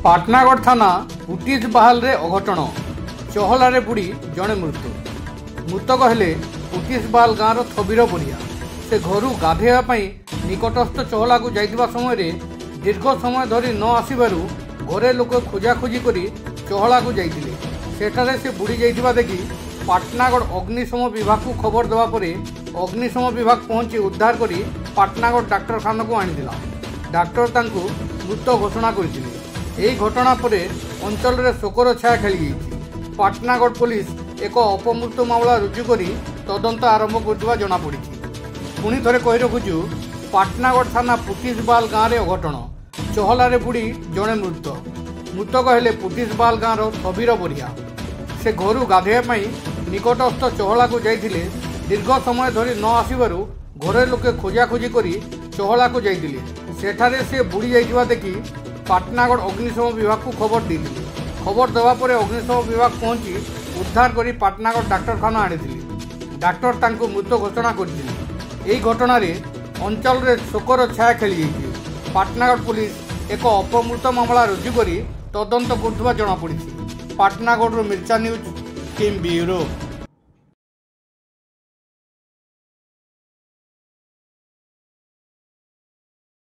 पाटनागढ़ थाना पुटिस बाहाल रे अघटन चहलारे बुड़ी जड़े मृत्यु। मृतक हेले पुटिस बाहाल गाँव थबीर बरिया। से घर गाधेवा निकटस्थ चहला को जाइतिबा समय रे दीर्घ समय धरी न आसिबारु घरे लोक खोजाखोजी करी चहला को जाइतिले। सेठारे से बुड़ी जाइतिबा देखि पाटनागढ़ अग्निशम विभाग को खबर देवा परे अग्निशम विभाग पहुंची उद्धार करी पाटनागढ़ डाक्तरखाना को आनिथिला। डाक्तर तांकु मृत घोषणा करथिले। एही घटना परे अंचल रे शोकर छाया खेली जाइछि। पाटनागढ़ पुलिस एक अपमृत्यु मामला रुजु करी तदंत आरंभ करथिबा जणा पड़िछि। पुणी थरे कहि रखुछु पाटनागढ़ थाना पुटिस बाल गाँव रे अघटन चहलारे बुड़ी जड़े मृतक हेले पुटिस बाल गाँव थबीर बरिया। से घर गाधेवा निकटस्थ चहला को जाइतिले। दीर्घ समय धरी न आसिबारु घरे लोके खोजाखोजी करी चहला को जाइतिले। सेठारे से बुड़ी जाइतिबा देखि पाटनागढ़ अग्निशम विभाग को खबर देइतिले। खबर देवा परे अग्निशम विभाग पहुंची उद्धार करी पाटनागढ़ डाक्तरखाना आनिथिले। डाक्तर तांको मृत घोषणा करथिले। एही घटना रे अंचल रे शोकर छाया खेली जाइछि। पाटनागढ़ पुलिस एक अपमृत्यु मामला रुजु करी तदंत करथुवा जणा पड़िछि। पाटनागढ़ मिर्चा न्यूज टीम ब्यूरो।